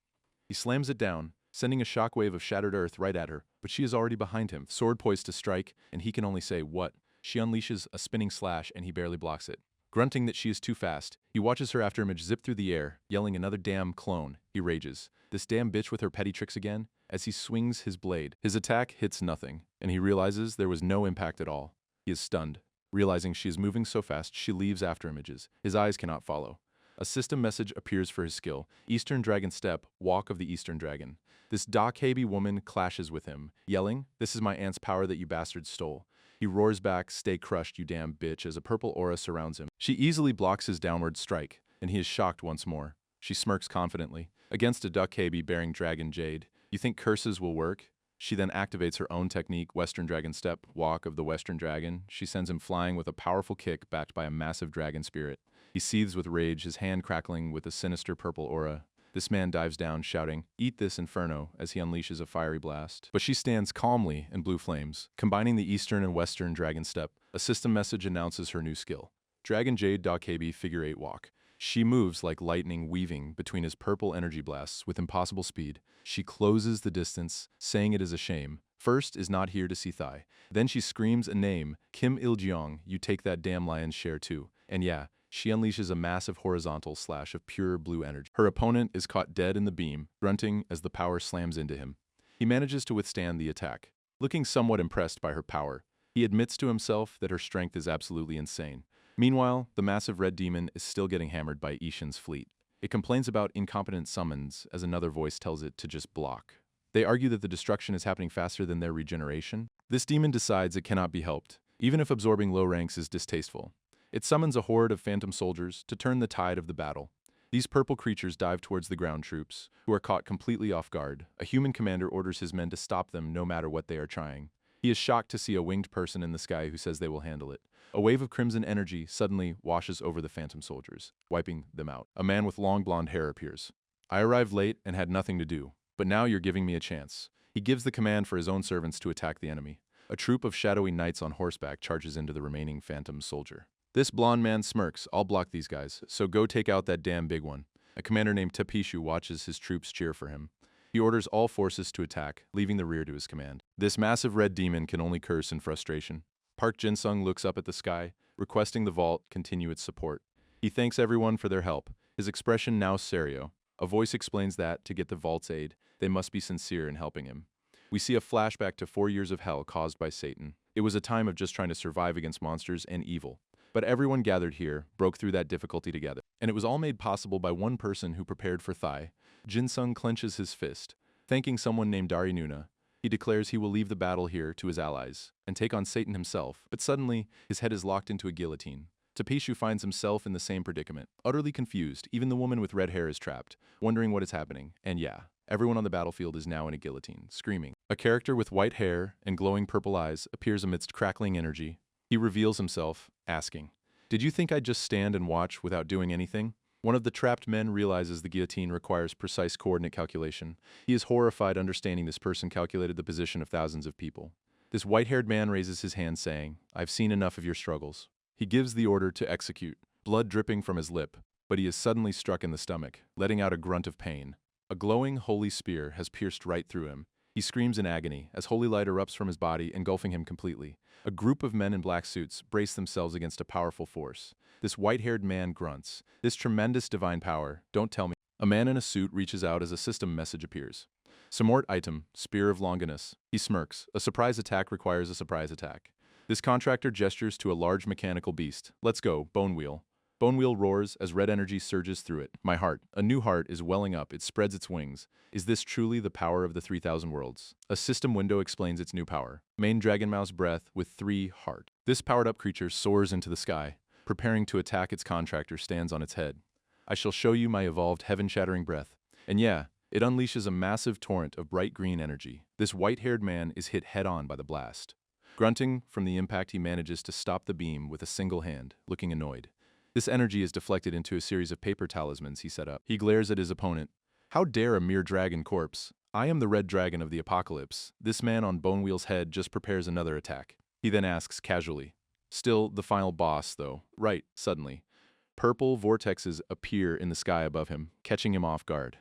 He slams it down, sending a shockwave of shattered earth right at her, but she is already behind him, sword poised to strike, and he can only say, "What?" She unleashes a spinning slash and he barely blocks it. Grunting that she is too fast, he watches her afterimage zip through the air, yelling another damn clone. He rages. This damn bitch with her petty tricks again? As he swings his blade, his attack hits nothing, and he realizes there was no impact at all. He is stunned. Realizing she is moving so fast, she leaves afterimages. His eyes cannot follow. A system message appears for his skill. Eastern Dragon Step, Walk of the Eastern Dragon. This Dokebi woman clashes with him, yelling, "This is my aunt's power that you bastards stole." He roars back, "Stay crushed, you damn bitch," as a purple aura surrounds him. She easily blocks his downward strike, and he is shocked once more. She smirks confidently. Against a Dokebi bearing Dragon Jade, you think curses will work? She then activates her own technique, Western Dragon Step, Walk of the Western Dragon. She sends him flying with a powerful kick backed by a massive dragon spirit. He seethes with rage, his hand crackling with a sinister purple aura. This man dives down, shouting, "Eat this, Inferno," as he unleashes a fiery blast. But she stands calmly in blue flames. Combining the Eastern and Western Dragon Step, a system message announces her new skill. Dragon Jade Dokebi Figure 8 Walk. She moves like lightning, weaving between his purple energy blasts with impossible speed. She closes the distance, saying it is a shame. First is not here to see Thai. Then she screams a name, "Kim Il-jeong, you take that damn lion's share too." And yeah, she unleashes a massive horizontal slash of pure blue energy. Her opponent is caught dead in the beam, grunting as the power slams into him. He manages to withstand the attack. Looking somewhat impressed by her power, he admits to himself that her strength is absolutely insane. Meanwhile, the massive red demon is still getting hammered by Ishin's fleet. It complains about incompetent summons as another voice tells it to just block. They argue that the destruction is happening faster than their regeneration. This demon decides it cannot be helped, even if absorbing low ranks is distasteful. It summons a horde of phantom soldiers to turn the tide of the battle. These purple creatures dive towards the ground troops, who are caught completely off guard. A human commander orders his men to stop them no matter what they are trying. He is shocked to see a winged person in the sky who says they will handle it. A wave of crimson energy suddenly washes over the phantom soldiers, wiping them out. A man with long blonde hair appears. "I arrived late and had nothing to do, but now you're giving me a chance." He gives the command for his own servants to attack the enemy. A troop of shadowy knights on horseback charges into the remaining phantom soldier. This blonde man smirks, "I'll block these guys, so go take out that damn big one." A commander named Tapishu watches his troops cheer for him. He orders all forces to attack, leaving the rear to his command. This massive red demon can only curse in frustration. Park Jinsung looks up at the sky, requesting the vault continue its support. He thanks everyone for their help, his expression now serio. A voice explains that, to get the vault's aid, they must be sincere in helping him. We see a flashback to 4 years of hell caused by Satan. It was a time of just trying to survive against monsters and evil. But everyone gathered here broke through that difficulty together. And it was all made possible by one person who prepared for Thai. Jinsung clenches his fist. Thanking someone named Darinuna, he declares he will leave the battle here to his allies and take on Satan himself. But suddenly, his head is locked into a guillotine. Tapishu finds himself in the same predicament. Utterly confused, even the woman with red hair is trapped, wondering what is happening. And yeah, everyone on the battlefield is now in a guillotine, screaming. A character with white hair and glowing purple eyes appears amidst crackling energy. He reveals himself, asking, "Did you think I'd just stand and watch without doing anything?" One of the trapped men realizes the guillotine requires precise coordinate calculation. He is horrified understanding this person calculated the position of thousands of people. This white-haired man raises his hand saying, "I've seen enough of your struggles." He gives the order to execute, blood dripping from his lip, but he is suddenly struck in the stomach, letting out a grunt of pain. A glowing holy spear has pierced right through him. He screams in agony as holy light erupts from his body, engulfing him completely. A group of men in black suits brace themselves against a powerful force. This white-haired man grunts, "This tremendous divine power, don't tell me." A man in a suit reaches out as a system message appears. Samort item, Spear of Longinus. He smirks. A surprise attack requires a surprise attack. This contractor gestures to a large mechanical beast. "Let's go, Bone Wheel." Bone Wheel roars as red energy surges through it. My heart, a new heart, is welling up. It spreads its wings. Is this truly the power of the 3,000 worlds? A system window explains its new power. Main Dragon Mouse Breath with 3 heart. This powered-up creature soars into the sky. Preparing to attack, its contractor stands on its head. "I shall show you my evolved heaven-shattering breath." And yeah, it unleashes a massive torrent of bright green energy. This white-haired man is hit head-on by the blast. Grunting from the impact, he manages to stop the beam with a single hand, looking annoyed. This energy is deflected into a series of paper talismans he set up. He glares at his opponent. "How dare a mere dragon corpse? I am the Red Dragon of the Apocalypse. This man on Bonewheel's head just prepares another attack. He then asks casually. Still the final boss, though. Right, suddenly. Purple vortexes appear in the sky above him, catching him off guard.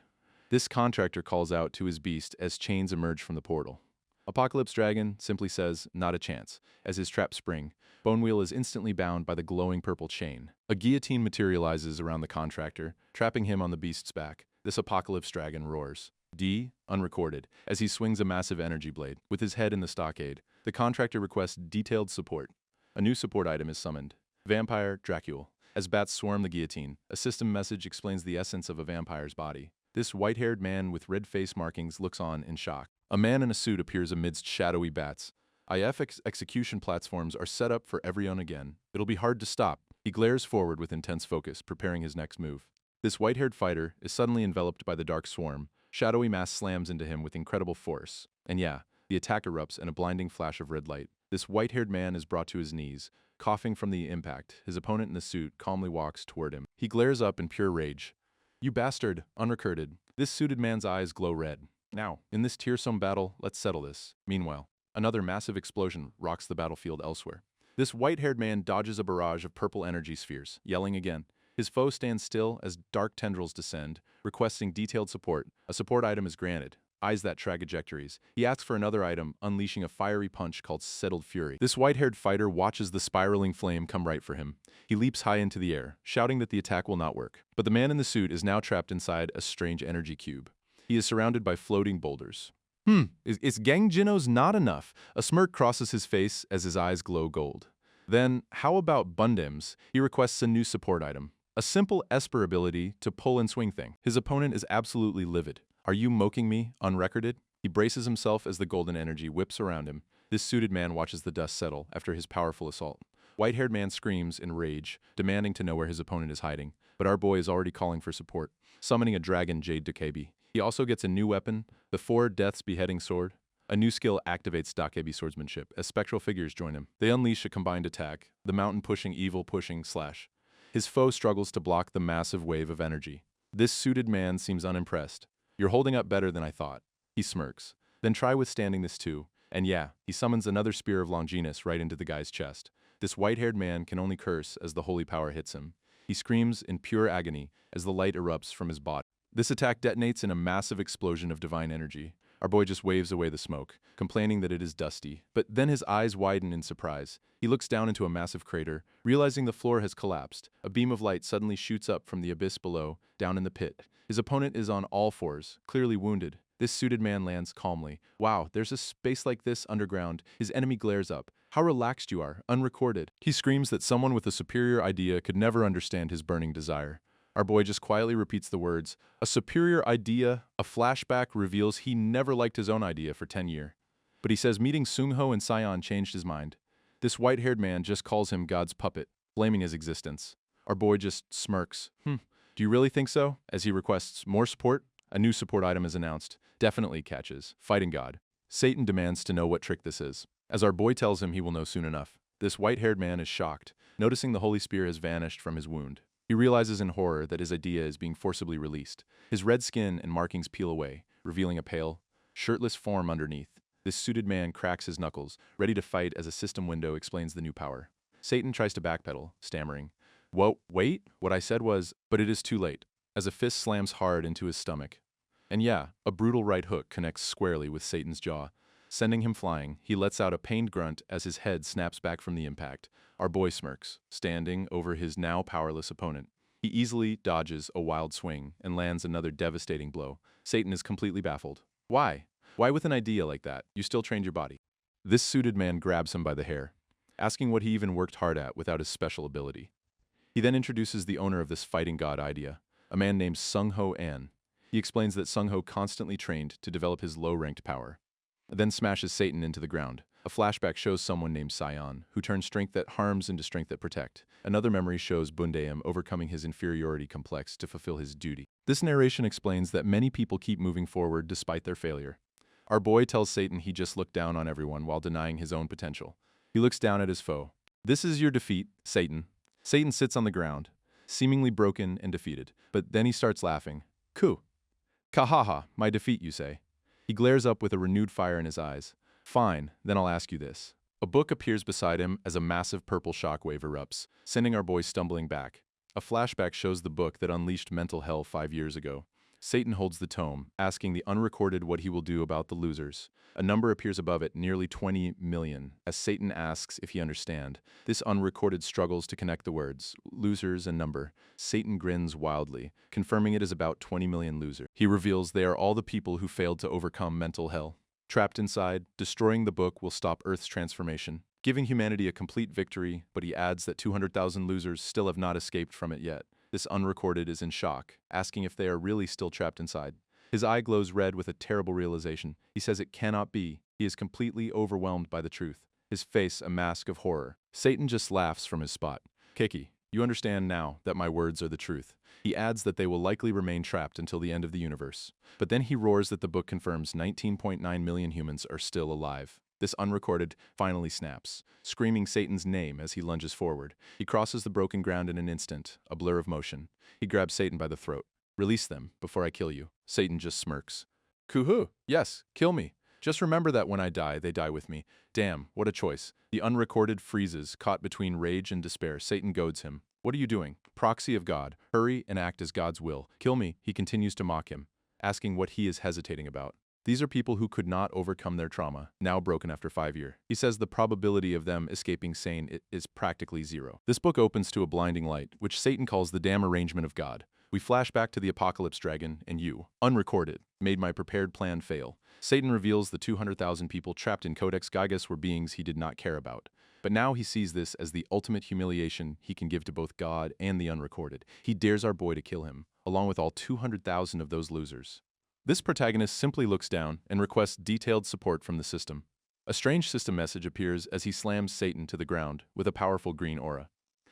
This contractor calls out to his beast as chains emerge from the portal. Apocalypse Dragon simply says, not a chance. As his traps spring, Bonewheel is instantly bound by the glowing purple chain. A guillotine materializes around the contractor, trapping him on the beast's back. This Apocalypse Dragon roars. D, unrecorded, as he swings a massive energy blade. With his head in the stockade, the contractor requests detailed support. A new support item is summoned. Vampire Dracule. As bats swarm the guillotine, a system message explains the essence of a vampire's body. This white-haired man with red face markings looks on in shock. A man in a suit appears amidst shadowy bats. Execution platforms are set up for everyone again. It'll be hard to stop. He glares forward with intense focus, preparing his next move. This white-haired fighter is suddenly enveloped by the dark swarm. Shadowy mass slams into him with incredible force. And yeah, the attack erupts in a blinding flash of red light. This white-haired man is brought to his knees, coughing from the impact. His opponent in the suit calmly walks toward him. He glares up in pure rage. You bastard, unrecorded. This suited man's eyes glow red. Now, in this tearsome battle, let's settle this. Meanwhile, another massive explosion rocks the battlefield elsewhere. This white-haired man dodges a barrage of purple energy spheres, yelling again. His foe stands still as dark tendrils descend, requesting detailed support. A support item is granted. Eyes that trajectories. He asks for another item, unleashing a fiery punch called Settled Fury. This white-haired fighter watches the spiraling flame come right for him. He leaps high into the air, shouting that the attack will not work. But the man in the suit is now trapped inside a strange energy cube. He is surrounded by floating boulders. Is Gang Jino's not enough? A smirk crosses his face as his eyes glow gold. Then, how about Bundem's? He requests a new support item. A simple Esper ability to pull and swing thing. His opponent is absolutely livid. Are you moking me, unrecorded? He braces himself as the golden energy whips around him. This suited man watches the dust settle after his powerful assault. White-haired man screams in rage, demanding to know where his opponent is hiding. But our boy is already calling for support, summoning a dragon Jade Dokebi. He also gets a new weapon, the 4 Deaths Beheading Sword. A new skill activates Dokebi swordsmanship as spectral figures join him. They unleash a combined attack, the mountain-pushing, evil-pushing slash. His foe struggles to block the massive wave of energy. This suited man seems unimpressed. You're holding up better than I thought. He smirks. Then try withstanding this too. And yeah, he summons another Spear of Longinus right into the guy's chest. This white-haired man can only curse as the holy power hits him. He screams in pure agony as the light erupts from his body. This attack detonates in a massive explosion of divine energy. Our boy just waves away the smoke, complaining that it is dusty. But then his eyes widen in surprise. He looks down into a massive crater, realizing the floor has collapsed. A beam of light suddenly shoots up from the abyss below, down in the pit. His opponent is on all fours, clearly wounded. This suited man lands calmly. Wow, there's a space like this underground. His enemy glares up. How relaxed you are, unrecorded. He screams that someone with a superior idea could never understand his burning desire. Our boy just quietly repeats the words, a superior idea. A flashback reveals he never liked his own idea for 10 years. But he says meeting Sungho and Sion changed his mind. This white-haired man just calls him God's puppet, blaming his existence. Our boy just smirks. Do you really think so? As he requests more support, a new support item is announced. Definitely catches. Fighting God. Satan demands to know what trick this is. As our boy tells him he will know soon enough. This white-haired man is shocked, noticing the Holy Spear has vanished from his wound. He realizes in horror that his idea is being forcibly released. His red skin and markings peel away, revealing a pale, shirtless form underneath. This suited man cracks his knuckles, ready to fight as a system window explains the new power. Satan tries to backpedal, stammering. Whoa, wait, what I said was, but it is too late, as a fist slams hard into his stomach. And yeah, a brutal right hook connects squarely with Satan's jaw. Sending him flying, he lets out a pained grunt as his head snaps back from the impact. Our boy smirks, standing over his now powerless opponent. He easily dodges a wild swing and lands another devastating blow. Satan is completely baffled. Why? Why with an idea like that? You still trained your body. This suited man grabs him by the hair, asking what he even worked hard at without his special ability. He then introduces the owner of this fighting god idea, a man named Sungho An. He explains that Sungho constantly trained to develop his low-ranked power, then smashes Satan into the ground. A flashback shows someone named Sion, who turns strength that harms into strength that protect. Another memory shows Bundeum overcoming his inferiority complex to fulfill his duty. This narration explains that many people keep moving forward despite their failure. Our boy tells Satan he just looked down on everyone while denying his own potential. He looks down at his foe. This is your defeat, Satan. Satan sits on the ground, seemingly broken and defeated, but then he starts laughing. Kahaha, my defeat, you say. He glares up with a renewed fire in his eyes. Fine, then I'll ask you this. A book appears beside him as a massive purple shockwave erupts, sending our boy stumbling back. A flashback shows the book that unleashed mental hell 5 years ago. Satan holds the tome, asking the unrecorded what he will do about the losers. A number appears above it, nearly 20 million, as Satan asks if he understand. This unrecorded struggles to connect the words, losers and number. Satan grins wildly, confirming it is about 20 million losers. He reveals they are all the people who failed to overcome mental hell. Trapped inside, destroying the book will stop Earth's transformation, giving humanity a complete victory, but he adds that 200,000 losers still have not escaped from it yet. This unrecorded is in shock, asking if they are really still trapped inside. His eye glows red with a terrible realization. He says it cannot be. He is completely overwhelmed by the truth, his face a mask of horror. Satan just laughs from his spot. Kiki, you understand now that my words are the truth. He adds that they will likely remain trapped until the end of the universe. But then he roars that the book confirms 19.9 million humans are still alive. This unrecorded finally snaps, screaming Satan's name as he lunges forward. He crosses the broken ground in an instant, a blur of motion. He grabs Satan by the throat. Release them before I kill you. Satan just smirks. Kuhu, yes, kill me. Just remember that when I die, they die with me. Damn, what a choice. The unrecorded freezes, caught between rage and despair. Satan goads him. What are you doing? Proxy of God. Hurry and act as God's will. Kill me, he continues to mock him, asking what he is hesitating about. These are people who could not overcome their trauma, now broken after 5 years. He says the probability of them escaping sane is practically zero. This book opens to a blinding light, which Satan calls the damn arrangement of God. We flash back to the apocalypse dragon, and you, unrecorded, made my prepared plan fail. Satan reveals the 200,000 people trapped in Codex Gigas were beings he did not care about. But now he sees this as the ultimate humiliation he can give to both God and the unrecorded. He dares our boy to kill him, along with all 200,000 of those losers. This protagonist simply looks down and requests detailed support from the system. A strange system message appears as he slams Satan to the ground with a powerful green aura.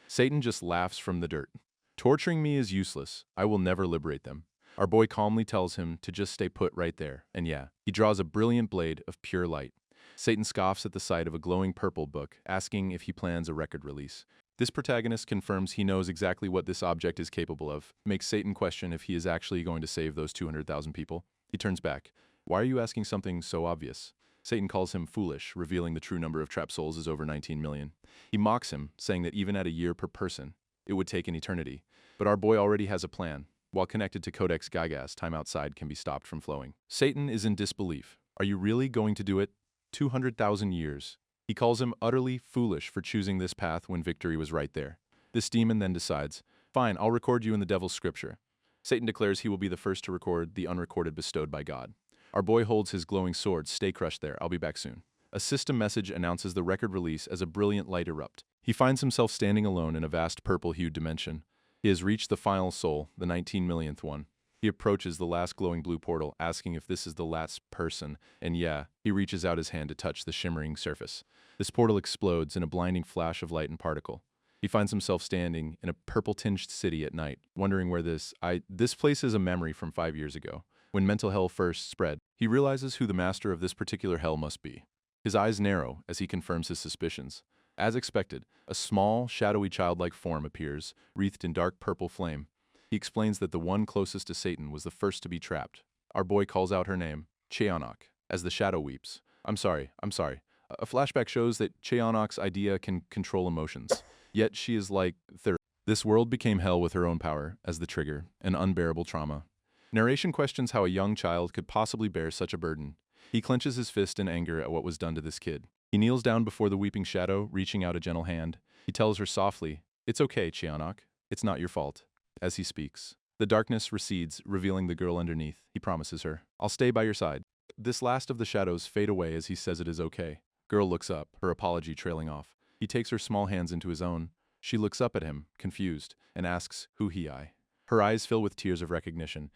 Satan just laughs from the dirt. Torturing me is useless. I will never liberate them. Our boy calmly tells him to just stay put right there, and yeah, he draws a brilliant blade of pure light. Satan scoffs at the sight of a glowing purple book, asking if he plans a record release. This protagonist confirms he knows exactly what this object is capable of, makes Satan question if he is actually going to save those 200,000 people. He turns back. Why are you asking something so obvious? Satan calls him foolish, revealing the true number of trapped souls is over 19 million. He mocks him, saying that even at a year per person, it would take an eternity. But our boy already has a plan. While connected to Codex Gigas, time outside can be stopped from flowing. Satan is in disbelief. Are you really going to do it? 200,000 years. He calls him utterly foolish for choosing this path when victory was right there. This demon then decides, fine, I'll record you in the devil's scripture. Satan declares he will be the first to record the unrecorded bestowed by God. Our boy holds his glowing sword. Stay crushed there. I'll be back soon. A system message announces the record release as a brilliant light erupt. He finds himself standing alone in a vast purple-hued dimension. He has reached the final soul, the 19 millionth one. He approaches the last glowing blue portal, asking if this is the last person, and yeah, he reaches out his hand to touch the shimmering surface. This portal explodes in a blinding flash of light and particle. He finds himself standing in a purple-tinged city at night, wondering where this place is a memory from 5 years ago, when mental hell first spread. He realizes who the master of this particular hell must be. His eyes narrow as he confirms his suspicions. As expected, a small, shadowy childlike form appears, wreathed in dark purple flame. He explains that the one closest to Satan was the first to be trapped. Our boy calls out her name, Cheonok, as the shadow weeps. I'm sorry. A flashback shows that Cheonok's idea can control emotions. Yet she is like this world became hell with her own power as the trigger, an unbearable trauma. Narration questions how a young child could possibly bear such a burden. He clenches his fist in anger at what was done to this kid. He kneels down before the weeping shadow, reaching out a gentle hand. He tells her softly, "It's okay, Cheonok. It's not your fault." As he speaks, the darkness recedes, revealing the girl underneath. He promises her, "I'll stay by your side." This last of the shadows fade away as he says it is okay. Girl looks up, her apology trailing off. He takes her small hands into his own. She looks up at him, confused, and asks, "Who he I?" Her eyes fill with tears of recognition.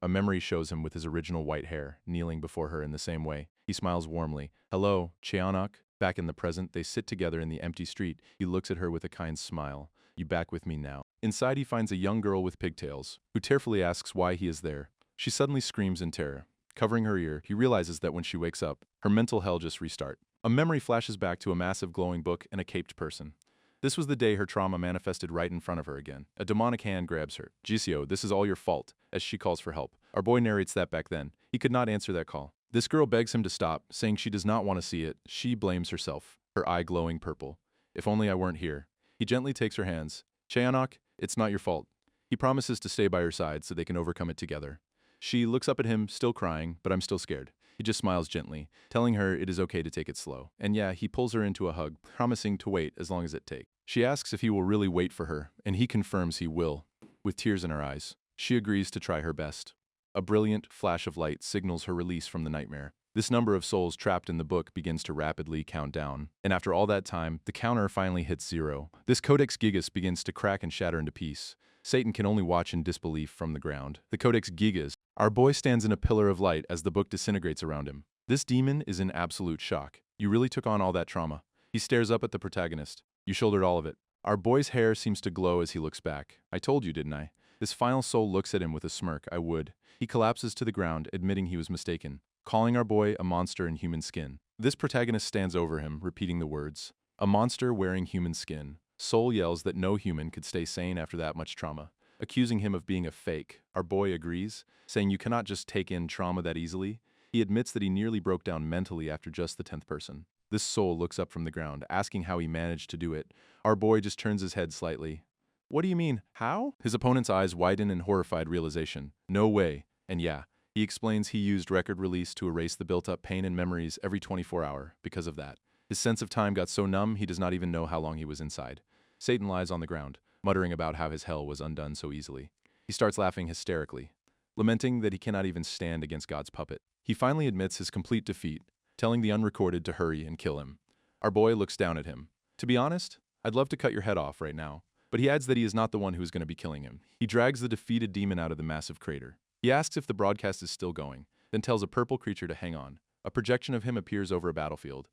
A memory shows him with his original white hair, kneeling before her in the same way. He smiles warmly. "Hello, Cheonok." Back in the present, they sit together in the empty street. He looks at her with a kind smile. "You back with me now?" Inside, he finds a young girl with pigtails, who tearfully asks why he is there. She suddenly screams in terror. Covering her ear, he realizes that when she wakes up, her mental hell just restart. A memory flashes back to a massive glowing book and a caped person. This was the day her trauma manifested right in front of her again. A demonic hand grabs her. "Gisio, this is all your fault," as she calls for help. Our boy narrates that back then, he could not answer that call. This girl begs him to stop, saying she does not want to see it. She blames herself, her eye glowing purple. If only I weren't here. He gently takes her hands. Cheonok, it's not your fault. He promises to stay by her side so they can overcome it together. She looks up at him, still crying, but I'm still scared. He just smiles gently, telling her it is okay to take it slow. And yeah, he pulls her into a hug, promising to wait as long as it takes. She asks if he will really wait for her, and he confirms he will, with tears in her eyes. She agrees to try her best. A brilliant flash of light signals her release from the nightmare. This number of souls trapped in the book begins to rapidly count down, and after all that time, the counter finally hits 0. This Codex Gigas begins to crack and shatter into piece. Satan can only watch in disbelief from the ground. The Codex Gigas. Our boy stands in a pillar of light as the book disintegrates around him. This demon is in absolute shock. You really took on all that trauma. He stares up at the protagonist. You shouldered all of it. Our boy's hair seems to glow as he looks back. I told you, didn't I? This final soul looks at him with a smirk. I would. He collapses to the ground, admitting he was mistaken, calling our boy a monster in human skin. This protagonist stands over him, repeating the words. A monster wearing human skin. Soul yells that no human could stay sane after that much trauma, accusing him of being a fake. Our boy agrees, saying you cannot just take in trauma that easily. He admits that he nearly broke down mentally after just the 10th person. This soul looks up from the ground, asking how he managed to do it. Our boy just turns his head slightly. What do you mean, how? His opponent's eyes widen in horrified realization. No way. And yeah, he explains he used record release to erase the built-up pain and memories every 24 hours. Because of that, his sense of time got so numb he does not even know how long he was inside. Satan lies on the ground, muttering about how his hell was undone so easily. He starts laughing hysterically, lamenting that he cannot even stand against God's puppet. He finally admits his complete defeat, telling the unrecorded to hurry and kill him. Our boy looks down at him. To be honest, I'd love to cut your head off right now. But he adds that he is not the one who is going to be killing him. He drags the defeated demon out of the massive crater. He asks if the broadcast is still going, then tells a purple creature to hang on. A projection of him appears over a battlefield.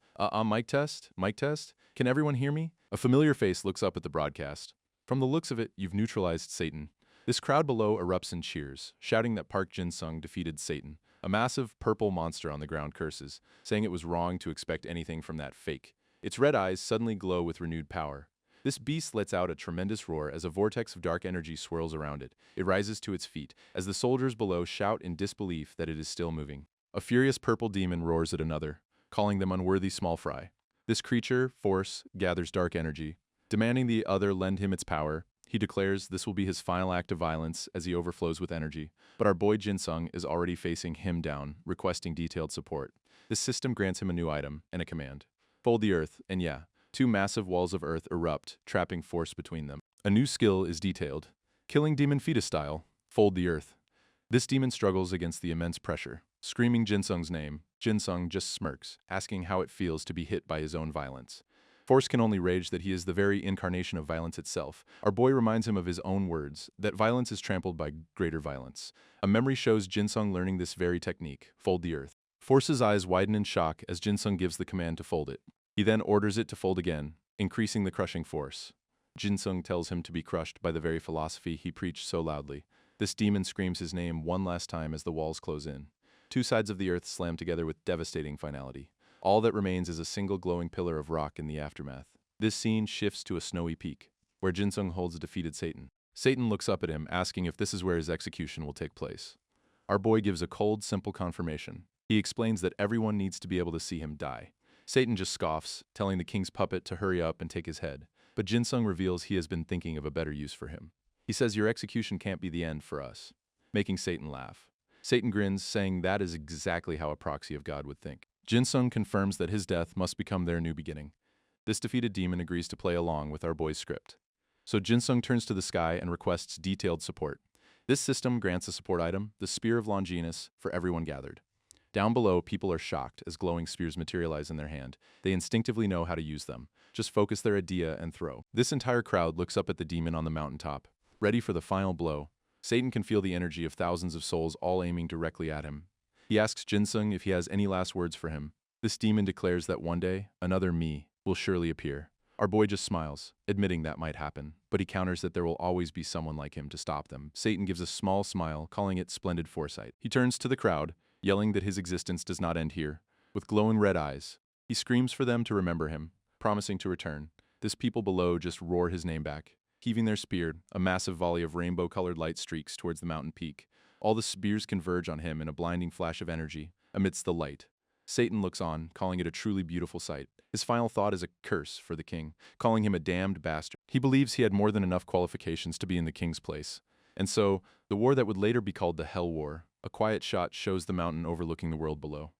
Mic test? Mic test? Can everyone hear me? A familiar face looks up at the broadcast. From the looks of it, you've neutralized Satan. This crowd below erupts in cheers, shouting that Park Jin-sung defeated Satan. A massive purple monster on the ground curses, saying it was wrong to expect anything from that fake. Its red eyes suddenly glow with renewed power. This beast lets out a tremendous roar as a vortex of dark energy swirls around it. It rises to its feet, as the soldiers below shout in disbelief that it is still moving. A furious purple demon roars at another, calling them unworthy small fry. This creature, force, gathers dark energy. Demanding the other lend him its power, he declares this will be his final act of violence as he overflows with energy. But our boy Jin-sung is already facing him down, requesting detailed support. This system grants him a new item and a command. Fold the earth, and yeah, 2 massive walls of earth erupt, trapping force between them. A new skill is detailed. Killing demon fetus style, fold the earth. This demon struggles against the immense pressure. Screaming Jin-sung's name, Jin-sung just smirks, asking how it feels to be hit by his own violence. Force can only rage that he is the very incarnation of violence itself. Our boy reminds him of his own words, that violence is trampled by greater violence. A memory shows Jin-sung learning this very technique, fold the earth. Force's eyes widen in shock as Jin-sung gives the command to fold it. He then orders it to fold again, increasing the crushing force. Jin-sung tells him to be crushed by the very philosophy he preached so loudly. This demon screams his name one last time as the walls close in. 2 sides of the earth slam together with devastating finality. All that remains is a single glowing pillar of rock in the aftermath. This scene shifts to a snowy peak, where Jin-sung holds defeated Satan. Satan looks up at him, asking if this is where his execution will take place. Our boy gives a cold, simple confirmation. He explains that everyone needs to be able to see him die. Satan just scoffs, telling the king's puppet to hurry up and take his head. But Jin-sung reveals he has been thinking of a better use for him. He says your execution can't be the end for us, making Satan laugh. Satan grins, saying that is exactly how a proxy of God would think. Jin-sung confirms that his death must become their new beginning. This defeated demon agrees to play along with our boy's script. So Jin-sung turns to the sky and requests detailed support. This system grants a support item, the Spear of Longinus, for everyone gathered. Down below, people are shocked as glowing spears materialize in their hand. They instinctively know how to use them. Just focus their idea and throw. This entire crowd looks up at the demon on the mountaintop, ready for the final blow. Satan can feel the energy of thousands of souls all aiming directly at him. He asks Jin-sung if he has any last words for him. This demon declares that one day, another me will surely appear. Our boy just smiles, admitting that might happen, but he counters that there will always be someone like him to stop them. Satan gives a small smile, calling it splendid foresight. He turns to the crowd, yelling that his existence does not end here. With glowing red eyes, he screams for them to remember him, promising to return. This people below just roar his name back. Heaving their spear, a massive volley of rainbow-colored light streaks towards the mountain peak. All the spears converge on him in a blinding flash of energy. amidst the light. Satan looks on, calling it a truly beautiful sight. His final thought is a curse for the king, calling him a damned bastard. He believes he had more than enough qualifications to be in the king's place. And so, the war that would later be called the Hell War, a quiet shot shows the mountain overlooking the world below,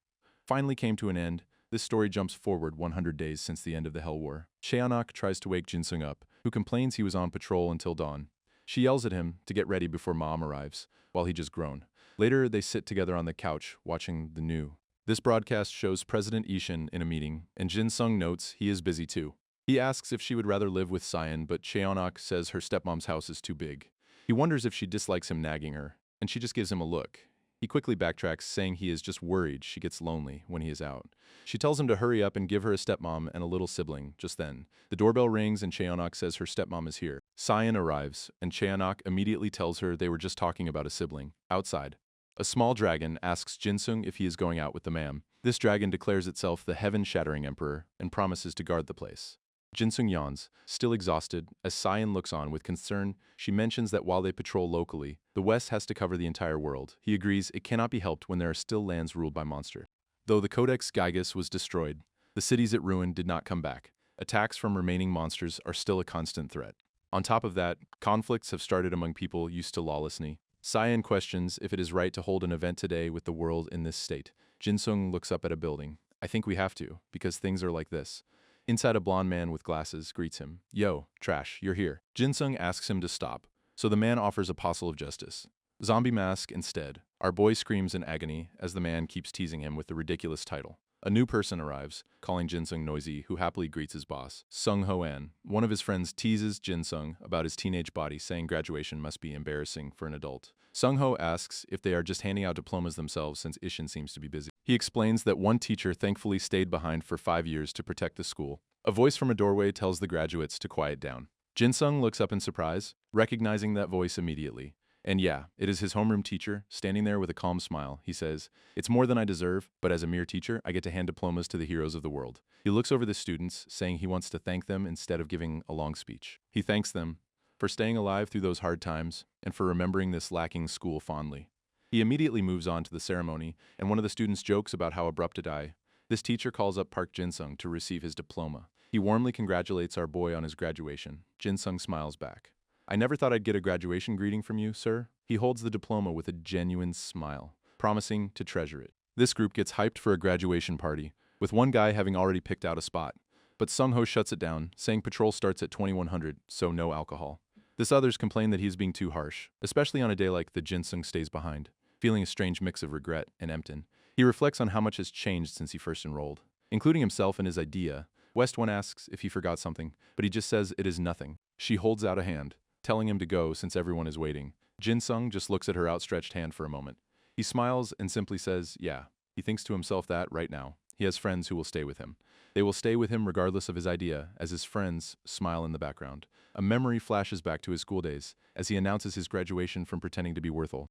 finally came to an end. This story jumps forward 100 days since the end of the Hell War. Cheonok tries to wake Jinsung up, who complains he was on patrol until dawn. She yells at him to get ready before Mom arrives, while he just groans. Later, they sit together on the couch, watching the new. This broadcast shows President Ishin in a meeting, and Jinsung notes he is busy too. He asks if she would rather live with Cyan, but Cheonok says her stepmom's house is too big. He wonders if she dislikes him nagging her, and she just gives him a look. He quickly backtracks, saying he is just worried she gets lonely when he is out. She tells him to hurry up and give her a stepmom and a little sibling. Just then, the doorbell rings and Cheonok says her stepmom is here. Cyan arrives, and Cheonok immediately tells her they were just talking about a sibling. Outside, a small dragon asks Jinsung if he is going out with the ma'am. This dragon declares itself the heaven-shattering emperor and promises to guard the place. Jinsung yawns, still exhausted. As Cyan looks on with concern, she mentions that while they patrol locally, the West has to cover the entire world. He agrees it cannot be helped when there are still lands ruled by monsters. Though the Codex Gigas was destroyed, the cities it ruined did not come back. Attacks from remaining monsters are still a constant threat. On top of that, conflicts have started among people used to lawlessness. Cyan questions if it is right to hold an event today with the world in this state. Jinsung looks up at a building. I think we have to, because things are like this. Inside, a blond man with glasses greets him. Yo, Trash, you're here. Jinsung asks him to stop, so the man offers Apostle of Justice. Zombie mask instead. Our boy screams in agony as the man keeps teasing him with the ridiculous title. A new person arrives, calling Jinsung noisy, who happily greets his boss, Sung Ho-an. One of his friends teases Jinsung about his teenage body, saying graduation must be embarrassing for an adult. Sung Ho asks if they are just handing out diplomas themselves since Ishin seems to be busy. He explains that one teacher thankfully stayed behind for 5 years to protect the school. A voice from a doorway tells the graduates to quiet down. Jinsung looks up in surprise, recognizing that voice immediately. And yeah, it is his homeroom teacher, standing there with a calm smile. He says, "It's more than I deserve, but as a mere teacher, I get to hand diplomas to the heroes of the world." He looks over the students, saying he wants to thank them instead of giving a long speech. He thanks them for staying alive through those hard times and for remembering this lacking school fondly. He immediately moves on to the ceremony, and one of the students jokes about how abrupt it is. This teacher calls up Park Jinsung to receive his diploma. He warmly congratulates our boy on his graduation. Jinsung smiles back. "I never thought I'd get a graduation greeting from you, sir." He holds the diploma with a genuine smile, promising to treasure it. This group gets hyped for a graduation party, with one guy having already picked out a spot. But Sung Ho shuts it down, saying patrol starts at 2100, so no alcohol. This others complain that he is being too harsh, especially on a day like the Jinsung stays behind, feeling a strange mix of regret and empty. He reflects on how much has changed since he first enrolled, including himself and his idea. West One asks if he forgot something, but he just says it is nothing. She holds out a hand, telling him to go since everyone is waiting. Jinsung just looks at her outstretched hand for a moment. He smiles and simply says, yeah. He thinks to himself that, right now, he has friends who will stay with him. They will stay with him regardless of his idea, as his friends smile in the background. A memory flashes back to his school days, as he announces his graduation from pretending to be worthful.